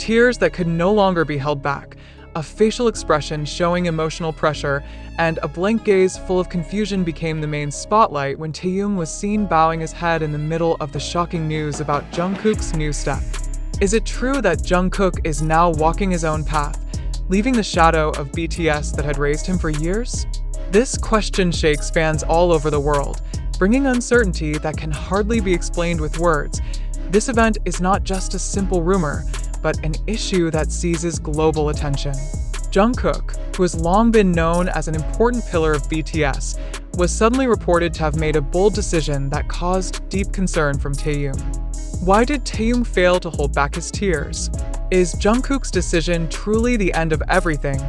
tears that could no longer be held back, a facial expression showing emotional pressure, and a blank gaze full of confusion became the main spotlight when Taehyung was seen bowing his head in the middle of the shocking news about Jungkook's new step. Is it true that Jungkook is now walking his own path, leaving the shadow of BTS that had raised him for years? This question shakes fans all over the world, bringing uncertainty that can hardly be explained with words. This event is not just a simple rumor, but an issue that seizes global attention. Jungkook, who has long been known as an important pillar of BTS, was suddenly reported to have made a bold decision that caused deep concern from Taehyung. Why did Taehyung fail to hold back his tears? Is Jungkook's decision truly the end of everything,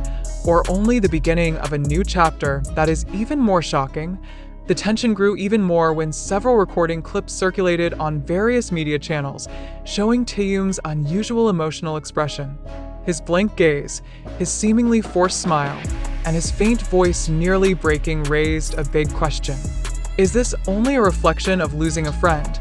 or only the beginning of a new chapter that is even more shocking? The tension grew even more when several recording clips circulated on various media channels, showing Taehyung's unusual emotional expression. His blank gaze, his seemingly forced smile, and his faint voice nearly breaking raised a big question. Is this only a reflection of losing a friend,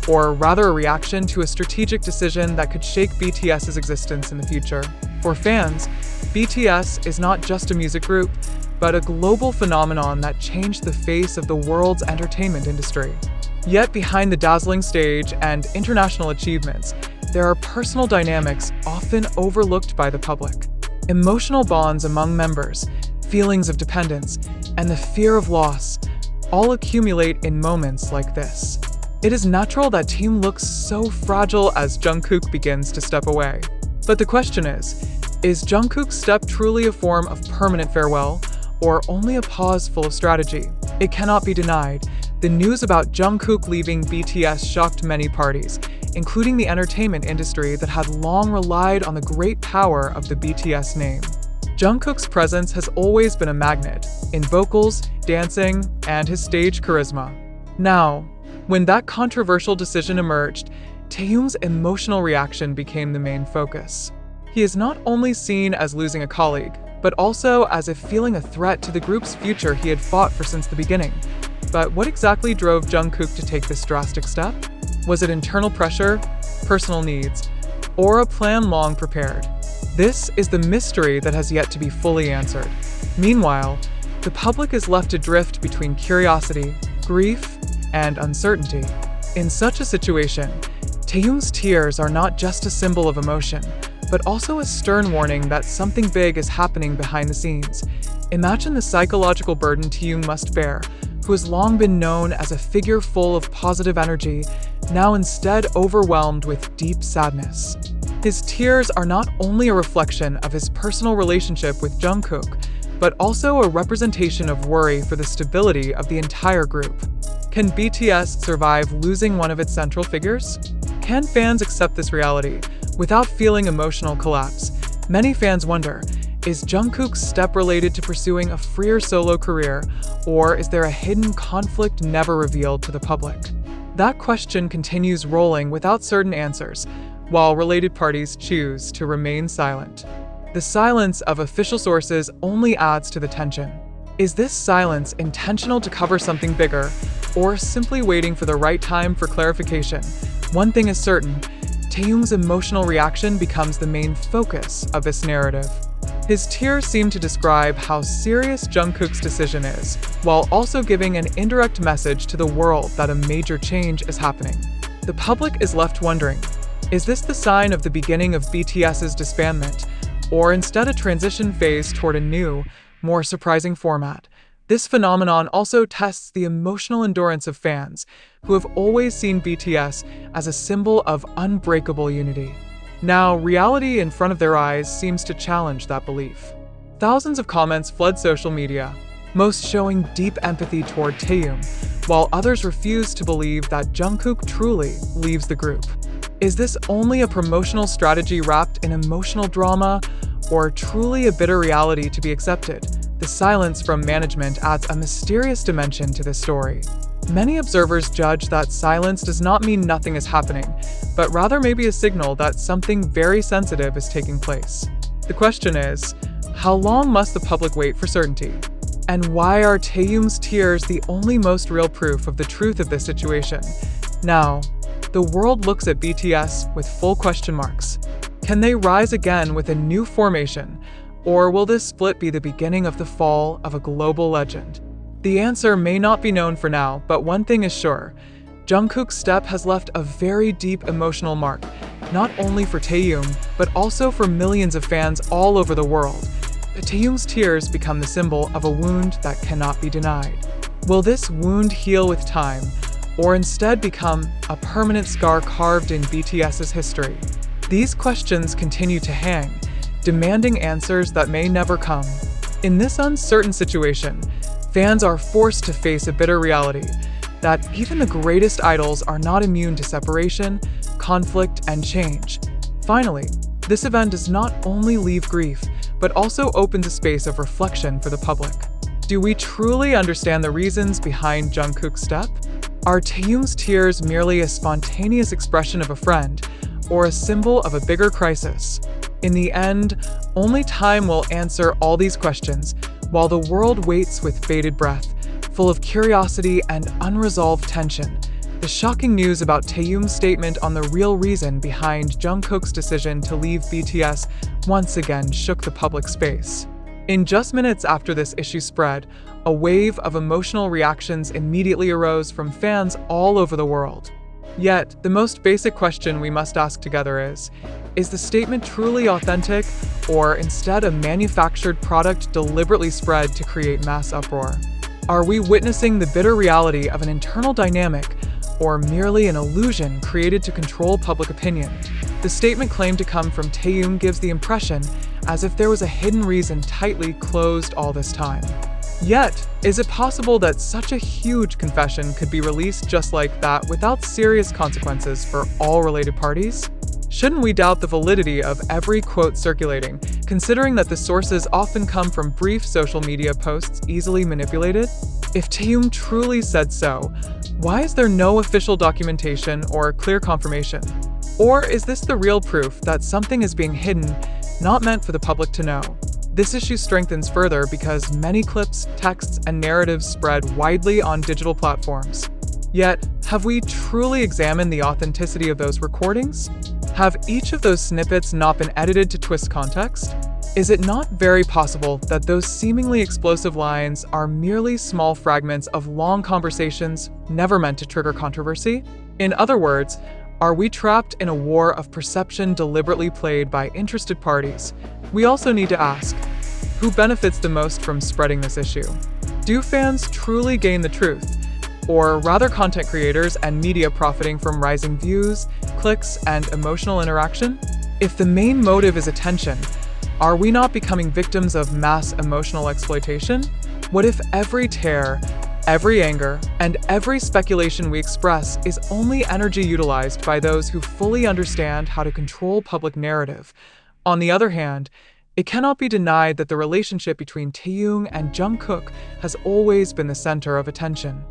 or rather a reaction to a strategic decision that could shake BTS's existence in the future? For fans, BTS is not just a music group, but a global phenomenon that changed the face of the world's entertainment industry. Yet behind the dazzling stage and international achievements, there are personal dynamics often overlooked by the public. Emotional bonds among members, feelings of dependence, and the fear of loss all accumulate in moments like this. It is natural that Taehyung looks so fragile as Jungkook begins to step away. But the question is Jungkook's step truly a form of permanent farewell, or only a pause full of strategy? It cannot be denied. The news about Jungkook leaving BTS shocked many parties, including the entertainment industry that had long relied on the great power of the BTS name. Jungkook's presence has always been a magnet, in vocals, dancing, and his stage charisma. Now, when that controversial decision emerged, Taehyung's emotional reaction became the main focus. He is not only seen as losing a colleague, but also as if feeling a threat to the group's future he had fought for since the beginning. But what exactly drove Jungkook to take this drastic step? Was it internal pressure, personal needs, or a plan long prepared? This is the mystery that has yet to be fully answered. Meanwhile, the public is left adrift between curiosity, grief, and uncertainty. In such a situation, Taehyung's tears are not just a symbol of emotion, but also a stern warning that something big is happening behind the scenes. Imagine the psychological burden Taehyung must bear, who has long been known as a figure full of positive energy, now instead overwhelmed with deep sadness. His tears are not only a reflection of his personal relationship with Jungkook, but also a representation of worry for the stability of the entire group. Can BTS survive losing one of its central figures? Can fans accept this reality without feeling emotional collapse? Many fans wonder, is Jungkook's step related to pursuing a freer solo career, or is there a hidden conflict never revealed to the public? That question continues rolling without certain answers, while related parties choose to remain silent. The silence of official sources only adds to the tension. Is this silence intentional to cover something bigger, or simply waiting for the right time for clarification? One thing is certain, Taehyung's emotional reaction becomes the main focus of this narrative. His tears seem to describe how serious Jungkook's decision is, while also giving an indirect message to the world that a major change is happening. The public is left wondering, is this the sign of the beginning of BTS's disbandment, or instead a transition phase toward a new, more surprising format? This phenomenon also tests the emotional endurance of fans, who have always seen BTS as a symbol of unbreakable unity. Now, reality in front of their eyes seems to challenge that belief. Thousands of comments flood social media, most showing deep empathy toward Taehyung, while others refuse to believe that Jungkook truly leaves the group. Is this only a promotional strategy wrapped in emotional drama, or truly a bitter reality to be accepted? The silence from management adds a mysterious dimension to this story. Many observers judge that silence does not mean nothing is happening, but rather may be a signal that something very sensitive is taking place. The question is, how long must the public wait for certainty? And why are Taehyung's tears the only most real proof of the truth of this situation? Now, the world looks at BTS with full question marks. Can they rise again with a new formation, or will this split be the beginning of the fall of a global legend? The answer may not be known for now, but one thing is sure. Jungkook's step has left a very deep emotional mark, not only for Taehyung, but also for millions of fans all over the world. Taehyung's tears become the symbol of a wound that cannot be denied. Will this wound heal with time, or instead become a permanent scar carved in BTS's history? These questions continue to hang, demanding answers that may never come. In this uncertain situation, fans are forced to face a bitter reality that even the greatest idols are not immune to separation, conflict, and change. Finally, this event does not only leave grief, but also opens a space of reflection for the public. Do we truly understand the reasons behind Jungkook's step? Are Taehyung's tears merely a spontaneous expression of a friend, or a symbol of a bigger crisis? In the end, only time will answer all these questions, while the world waits with bated breath, full of curiosity and unresolved tension. The shocking news about Taehyung's statement on the real reason behind Jungkook's decision to leave BTS once again shook the public space. In just minutes after this issue spread, a wave of emotional reactions immediately arose from fans all over the world. Yet, the most basic question we must ask together is the statement truly authentic, or instead a manufactured product deliberately spread to create mass uproar? Are we witnessing the bitter reality of an internal dynamic, or merely an illusion created to control public opinion? The statement claimed to come from Taehyung gives the impression as if there was a hidden reason tightly closed all this time. Yet, is it possible that such a huge confession could be released just like that without serious consequences for all related parties? Shouldn't we doubt the validity of every quote circulating, considering that the sources often come from brief social media posts easily manipulated? If Taehyung truly said so, why is there no official documentation or clear confirmation? Or is this the real proof that something is being hidden, not meant for the public to know? This issue strengthens further because many clips, texts, and narratives spread widely on digital platforms. Yet, have we truly examined the authenticity of those recordings? Have each of those snippets not been edited to twist context? Is it not very possible that those seemingly explosive lines are merely small fragments of long conversations never meant to trigger controversy? In other words, are we trapped in a war of perception deliberately played by interested parties? We also need to ask, who benefits the most from spreading this issue? Do fans truly gain the truth? Or rather content creators and media profiting from rising views, clicks, and emotional interaction? If the main motive is attention, are we not becoming victims of mass emotional exploitation? What if every tear, every anger, and every speculation we express is only energy utilized by those who fully understand how to control public narrative? On the other hand, it cannot be denied that the relationship between Taehyung and Jungkook has always been the center of attention.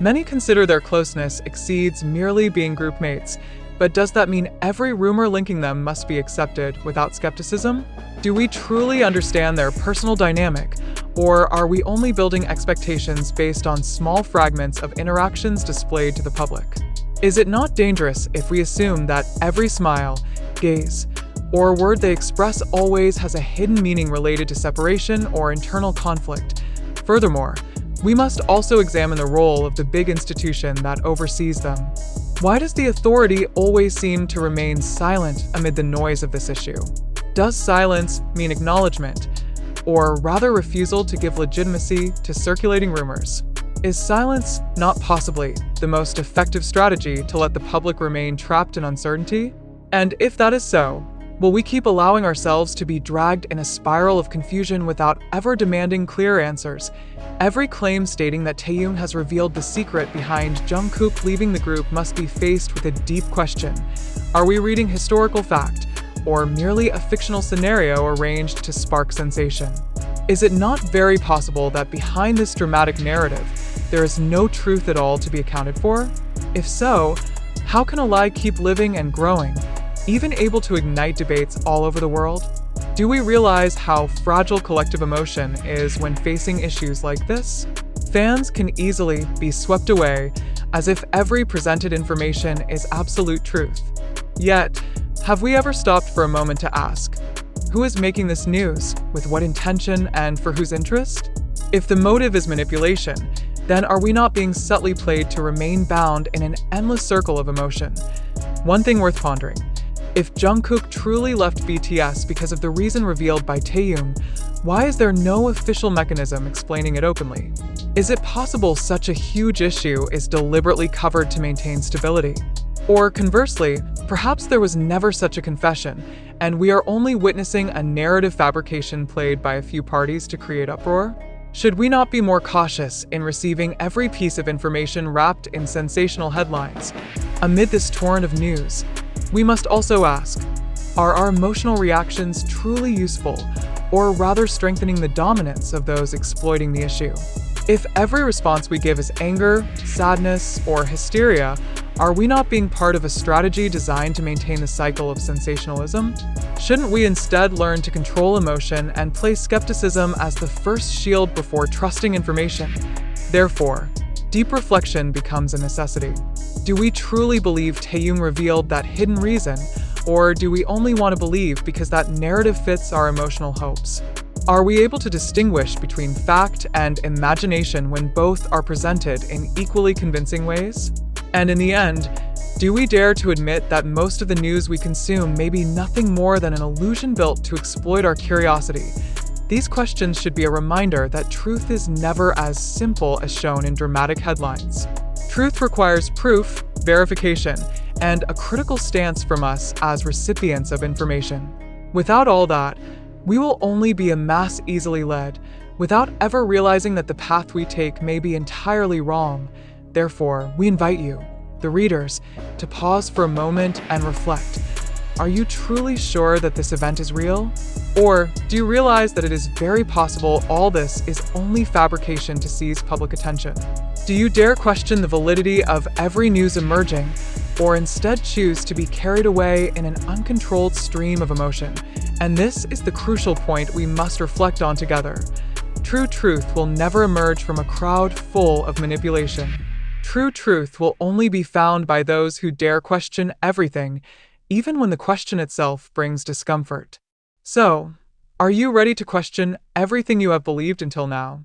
Many consider their closeness exceeds merely being group mates, but does that mean every rumor linking them must be accepted without skepticism? Do we truly understand their personal dynamic, or are we only building expectations based on small fragments of interactions displayed to the public? Is it not dangerous if we assume that every smile, gaze, or word they express always has a hidden meaning related to separation or internal conflict? Furthermore, we must also examine the role of the big institution that oversees them. Why does the authority always seem to remain silent amid the noise of this issue? Does silence mean acknowledgement, or rather refusal to give legitimacy to circulating rumors? Is silence not possibly the most effective strategy to let the public remain trapped in uncertainty? And if that is so, will we keep allowing ourselves to be dragged in a spiral of confusion without ever demanding clear answers? Every claim stating that Taehyung has revealed the secret behind Jungkook leaving the group must be faced with a deep question. Are we reading historical fact, or merely a fictional scenario arranged to spark sensation? Is it not very possible that behind this dramatic narrative, there is no truth at all to be accounted for? If so, how can a lie keep living and growing, even able to ignite debates all over the world? Do we realize how fragile collective emotion is when facing issues like this? Fans can easily be swept away as if every presented information is absolute truth. Yet, Have we ever stopped for a moment to ask, who is making this news, with what intention, and for whose interest? If the motive is manipulation, then are we not being subtly played to remain bound in an endless circle of emotion? One thing worth pondering: if Jungkook truly left BTS because of the reason revealed by Taehyung, why is there no official mechanism explaining it openly? Is it possible such a huge issue is deliberately covered to maintain stability? Or conversely, perhaps there was never such a confession, and we are only witnessing a narrative fabrication played by a few parties to create uproar? Should we not be more cautious in receiving every piece of information wrapped in sensational headlines? Amid this torrent of news, we must also ask, are our emotional reactions truly useful, or rather strengthening the dominance of those exploiting the issue? If every response we give is anger, sadness, or hysteria, are we not being part of a strategy designed to maintain the cycle of sensationalism? Shouldn't we instead learn to control emotion and place skepticism as the first shield before trusting information? Therefore, deep reflection becomes a necessity. Do we truly believe Taehyung revealed that hidden reason, or do we only want to believe because that narrative fits our emotional hopes? Are we able to distinguish between fact and imagination when both are presented in equally convincing ways? And in the end, do we dare to admit that most of the news we consume may be nothing more than an illusion built to exploit our curiosity? These questions should be a reminder that truth is never as simple as shown in dramatic headlines. Truth requires proof, verification, and a critical stance from us as recipients of information. Without all that, we will only be a mass easily led, without ever realizing that the path we take may be entirely wrong. Therefore, we invite you, the readers, to pause for a moment and reflect. Are you truly sure that this event is real? Or do you realize that it is very possible all this is only fabrication to seize public attention? Do you dare question the validity of every news emerging, or instead choose to be carried away in an uncontrolled stream of emotion? And this is the crucial point we must reflect on together. True truth will never emerge from a crowd full of manipulation. True truth will only be found by those who dare question everything, even when the question itself brings discomfort. So, are you ready to question everything you have believed until now?